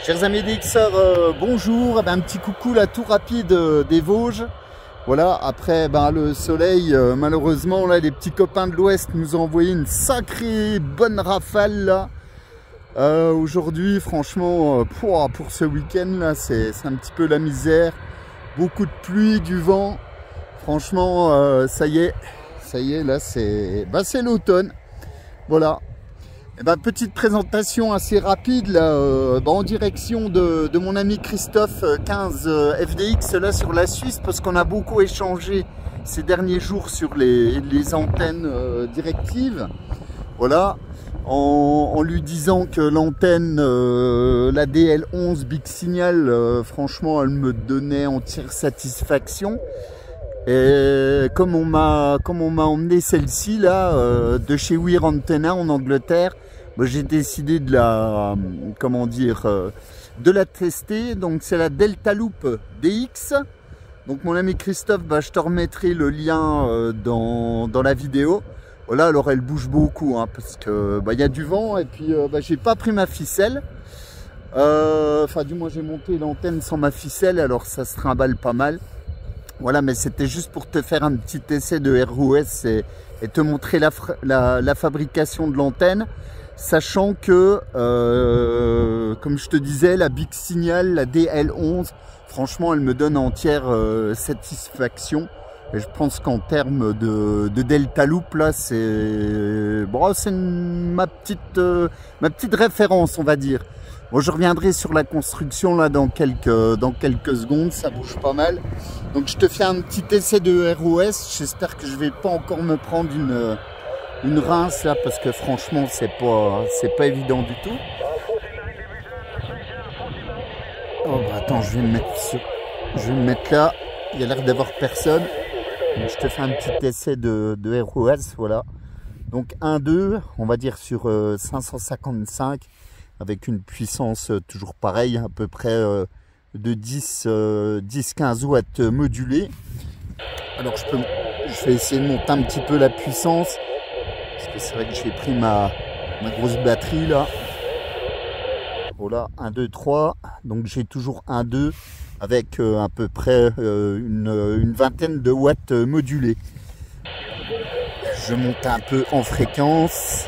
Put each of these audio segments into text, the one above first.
Chers amis DXR, bonjour. Un petit coucou là tout rapide des Vosges. Voilà, après le soleil, malheureusement là les petits copains de l'Ouest nous ont envoyé une sacrée bonne rafale là. Aujourd'hui franchement pour ce week-end là c'est un petit peu la misère. Beaucoup de pluie, du vent. Franchement ça y est là c'est l'automne. Voilà. Petite présentation assez rapide là, en direction de mon ami Christophe 15 FDX là sur la Suisse, parce qu'on a beaucoup échangé ces derniers jours sur les antennes directives. Voilà, en lui disant que l'antenne, la DL11 Big Signal, franchement elle me donnait entière satisfaction. Et comme on m'a emmené celle-ci là de chez Weir Antenna en Angleterre, j'ai décidé de la de la tester. Donc c'est la Delta Loop DX. Donc mon ami Christophe, je te remettrai le lien dans la vidéo. Voilà, alors elle bouge beaucoup hein, parce que y a du vent et puis j'ai pas pris ma ficelle. Enfin du moins j'ai monté l'antenne sans ma ficelle, alors ça se trimballe pas mal. Voilà, mais c'était juste pour te faire un petit essai de ROS et te montrer la fabrication de l'antenne, sachant que, comme je te disais, la Big Signal, la DL11, franchement, elle me donne entière satisfaction. Et je pense qu'en termes de Delta Loop, là, c'est ma petite référence, on va dire. Bon, je reviendrai sur la construction là dans quelques secondes, ça bouge pas mal. Donc je te fais un petit essai de ROS. J'espère que je vais pas encore me prendre une rince là, parce que franchement c'est pas évident du tout. Oh attends, je vais me mettre là. Il y a l'air d'avoir personne. Donc, je te fais un petit essai de ROS, voilà. Donc 1-2, on va dire sur 555. Avec une puissance toujours pareille, à peu près de 10-15 watts modulés. Alors je vais essayer de monter un petit peu la puissance, parce que c'est vrai que j'ai pris ma grosse batterie là. Voilà, 1, 2, 3. Donc j'ai toujours 1, 2 avec à peu près une vingtaine de watts modulés. Je monte un peu en fréquence.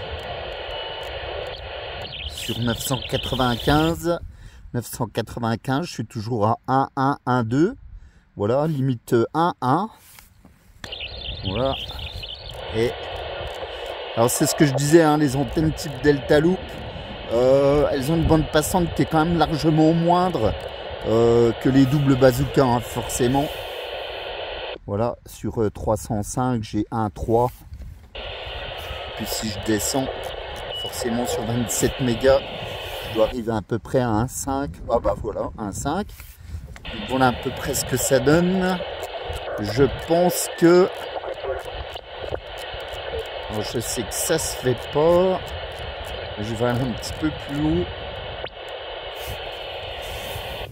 Sur 995, je suis toujours à 1, 1, 1, 2. Voilà, limite 1, 1. Voilà. Et alors c'est ce que je disais, hein, les antennes type Delta Loop, elles ont une bande passante qui est quand même largement moindre que les doubles bazooka, hein, forcément. Voilà, sur 305, j'ai 1, 3. Puis si je descends, forcément sur 27 mégas, je dois arriver à peu près à 1,5. Ah voilà, 1,5. Donc voilà à peu près ce que ça donne. Je pense que... Alors, je sais que ça se fait pas. Je vais aller un petit peu plus haut.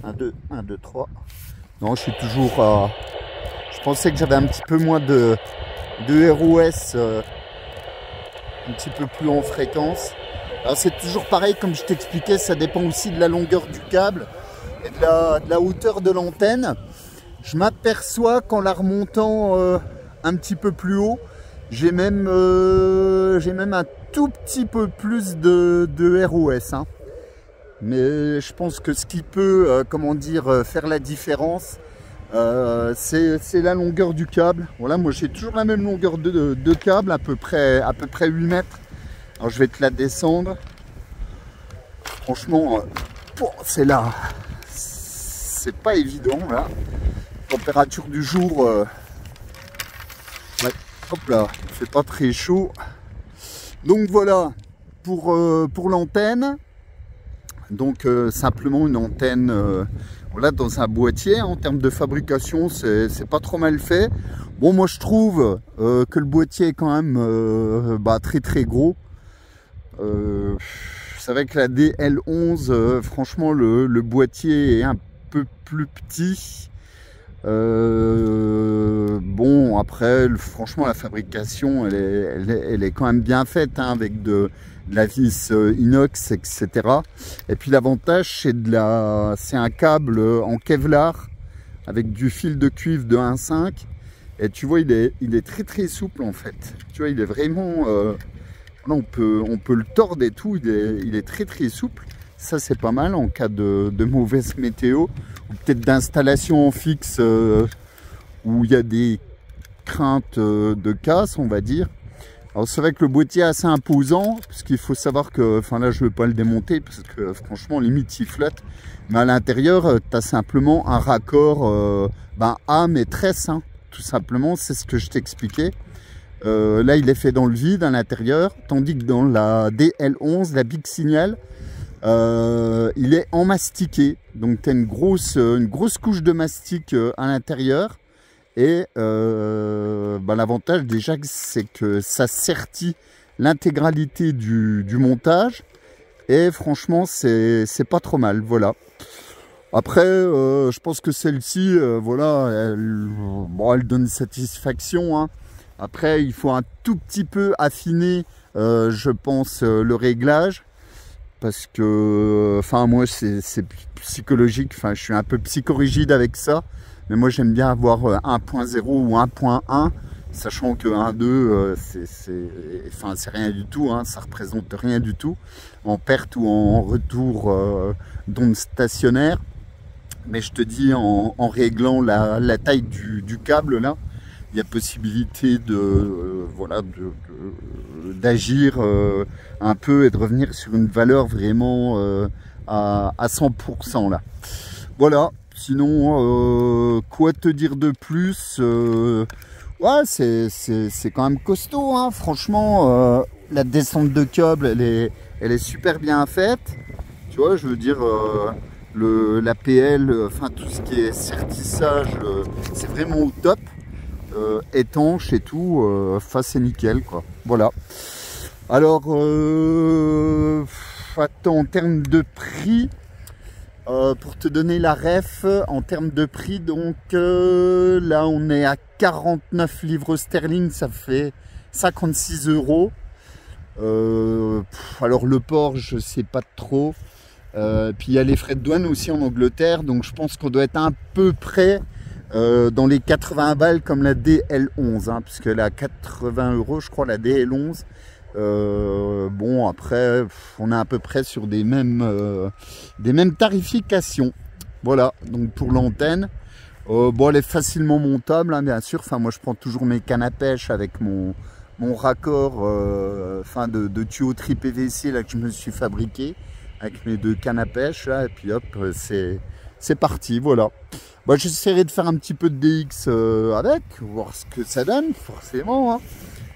1, 2, 1, 2, 3. Non, je suis toujours à... Je pensais que j'avais un petit peu moins de ROS... un petit peu plus en fréquence. Alors c'est toujours pareil, comme je t'expliquais, ça dépend aussi de la longueur du câble et de la hauteur de l'antenne. Je m'aperçois qu'en la remontant un petit peu plus haut, j'ai même un tout petit peu plus de ROS, hein. Mais je pense que ce qui peut faire la différence, c'est la longueur du câble. Voilà, moi j'ai toujours la même longueur de câble, à peu près 8 mètres. Alors je vais te la descendre. Franchement, c'est là, c'est pas évident là. Température du jour, ouais, hop là, il fait pas très chaud. Donc voilà pour l'antenne. Donc simplement une antenne. Voilà, dans un boîtier, en termes de fabrication, c'est pas trop mal fait. Bon, moi je trouve que le boîtier est quand même très très gros. C'est vrai que la DL11, franchement, le boîtier est un peu plus petit. Bon, après, franchement, la fabrication, elle est quand même bien faite, hein, avec de la vis inox, etc. Et puis l'avantage, c'est un câble en Kevlar avec du fil de cuivre de 1,5. Et tu vois, il est très très souple en fait. Tu vois, il est vraiment... là, on peut le tordre et tout, il est très très souple. Ça, c'est pas mal en cas de mauvaise météo, ou peut-être d'installation en fixe où il y a des craintes de casse, on va dire. Alors c'est vrai que le boîtier est assez imposant, parce qu'il faut savoir que, enfin là je ne vais pas le démonter, parce que franchement limite il flotte, mais à l'intérieur tu as simplement un raccord A mais tresse, hein, tout simplement, c'est ce que je t'expliquais. Là il est fait dans le vide à l'intérieur, tandis que dans la DL11, la Big Signal, il est en mastiqué, donc tu as une grosse couche de mastic à l'intérieur. Et l'avantage déjà, c'est que ça sertit l'intégralité du montage. Et franchement, c'est pas trop mal. Voilà. Après, je pense que celle-ci, voilà, elle donne satisfaction, hein. Après, il faut un tout petit peu affiner, je pense, le réglage. Parce que, enfin, moi, c'est psychologique. Enfin, je suis un peu psychorigide avec ça. Mais moi, j'aime bien avoir 1.0 ou 1.1, sachant que 1.2, c'est rien du tout, hein, ça représente rien du tout, en perte ou en retour d'onde stationnaire. Mais je te dis, en réglant la taille du câble, là, il y a possibilité d'agir un peu et de revenir sur une valeur vraiment à 100% là. Voilà. Sinon, quoi te dire de plus? Ouais, c'est quand même costaud, hein. Franchement, la descente de câble, elle est super bien faite. Tu vois, je veux dire, l'APL, enfin tout ce qui est sertissage, c'est vraiment au top. Étanche et tout, c'est nickel, quoi. Voilà. Alors, attends, en termes de prix... pour te donner la ref, en termes de prix, donc là on est à 49 livres sterling, ça fait 56 €. Alors le port, je sais pas trop. Puis il y a les frais de douane aussi en Angleterre, donc je pense qu'on doit être à peu près dans les 80 balles comme la DL11, hein, puisque elle est à 80 €, je crois, la DL11. Bon, après on est à peu près sur des mêmes tarifications. Voilà, donc pour l'antenne, bon, elle est facilement montable, hein, bien sûr. Enfin, moi je prends toujours mes cannes à pêche avec mon raccord de tuyauterie PVC là que je me suis fabriqué avec mes 2 cannes à pêche là, et puis hop, c'est parti. Voilà. Bah, j'essaierai de faire un petit peu de DX avec, voir ce que ça donne, forcément, hein.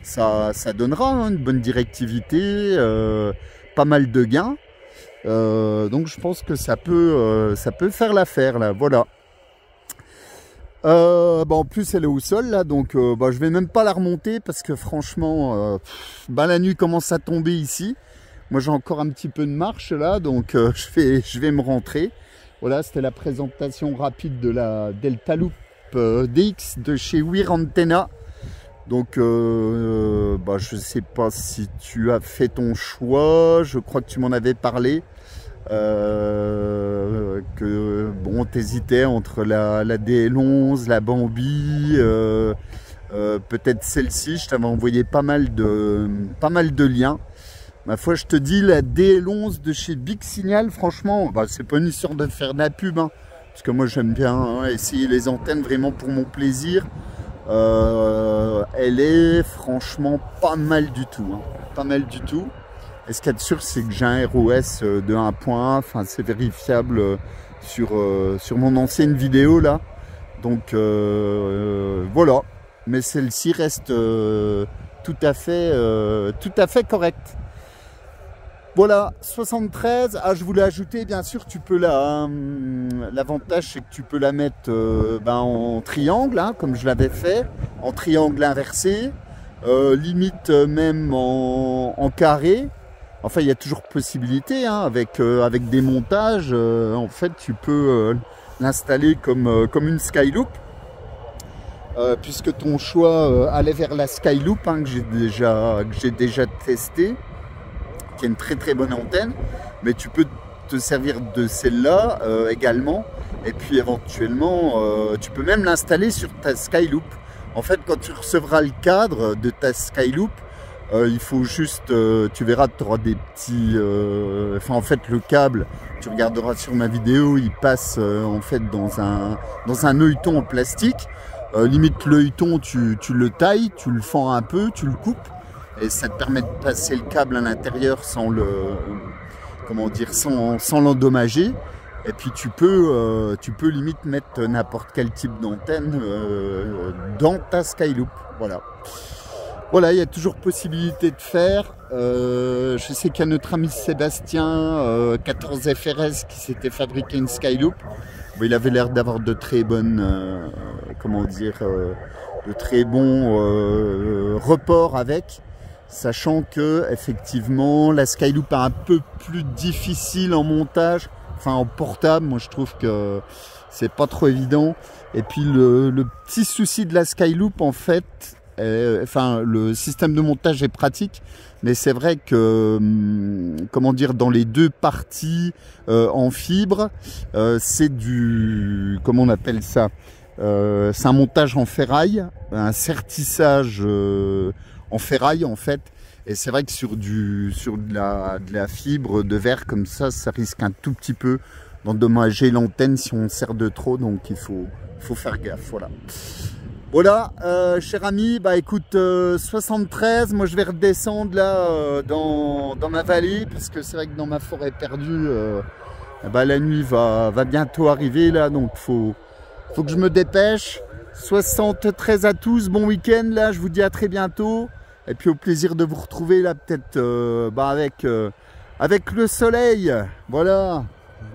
Ça donnera, hein, une bonne directivité, pas mal de gains. Donc je pense que ça peut faire l'affaire là, voilà. En plus elle est au sol là, donc je vais même pas la remonter parce que franchement, la nuit commence à tomber ici. Moi j'ai encore un petit peu de marche là, donc je vais me rentrer. Voilà, c'était la présentation rapide de la Delta Loop DX de chez Weir Antenna. Donc, je sais pas si tu as fait ton choix, je crois que tu m'en avais parlé, que bon, t'hésitais entre la DL11, la Bambi, peut-être celle-ci. Je t'avais envoyé pas mal de liens. Ma foi, je te dis, la DL11 de chez Big Signal, franchement, c'est pas une histoire de faire de la pub, hein, parce que moi j'aime bien, hein, essayer les antennes vraiment pour mon plaisir. Elle est franchement pas mal du tout, hein. Pas mal du tout. Et ce qu'il y a de sûr, c'est que j'ai un ROS de 1.1, enfin c'est vérifiable sur mon ancienne vidéo là. Donc voilà, mais celle-ci reste tout à fait correcte. Voilà, 73. Ah, je voulais ajouter, bien sûr, tu peux l'avantage, c'est que tu peux la mettre en triangle, hein, comme je l'avais fait, en triangle inversé, limite même en carré. Enfin, il y a toujours possibilité, hein, avec des montages. En fait, tu peux l'installer comme une Skyloop, puisque ton choix allait vers la Skyloop, hein, que j'ai déjà testé. qui a une très très bonne antenne, mais tu peux te servir de celle-là également. Et puis éventuellement, tu peux même l'installer sur ta Skyloop. En fait, quand tu recevras le cadre de ta Skyloop, il faut juste, tu verras, tu auras des petits, en fait le câble, tu regarderas sur ma vidéo, il passe en fait dans un œilleton en plastique. Limite l'œilleton, tu le tailles, tu le fends un peu, tu le coupes, et ça te permet de passer le câble à l'intérieur sans le, comment dire, sans l'endommager. Et puis tu peux limite mettre n'importe quel type d'antenne dans ta Skyloop. Voilà. Voilà, il y a toujours possibilité de faire. Je sais qu'il y a notre ami Sébastien, 14 FRS, qui s'était fabriqué une Skyloop. Bon, il avait l'air d'avoir de très bonnes, comment dire, de très bons reports avec. Sachant que effectivement la Skyloop est un peu plus difficile en montage. Enfin, en portable, moi je trouve que c'est pas trop évident. Et puis le petit souci de la Skyloop, en fait, le système de montage est pratique, mais c'est vrai que, comment dire, dans les deux parties en fibre, c'est du, comment on appelle ça, c'est un montage en ferraille, un sertissage en ferraille en fait. Et c'est vrai que sur de la fibre de verre comme ça risque un tout petit peu d'endommager l'antenne si on sert de trop, donc il faut faire gaffe, voilà. Voilà, cher ami, bah écoute, 73, moi je vais redescendre là dans ma vallée, parce que c'est vrai que dans ma forêt perdue, bah, la nuit va bientôt arriver là, donc faut que je me dépêche. 73 à tous, bon week-end là, je vous dis à très bientôt. Et puis au plaisir de vous retrouver là, peut-être avec le soleil. Voilà,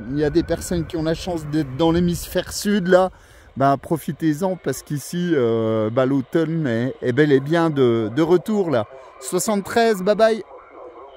il y a des personnes qui ont la chance d'être dans l'hémisphère sud là. Bah, profitez-en parce qu'ici, l'automne est bel et bien de retour là. 73, bye bye.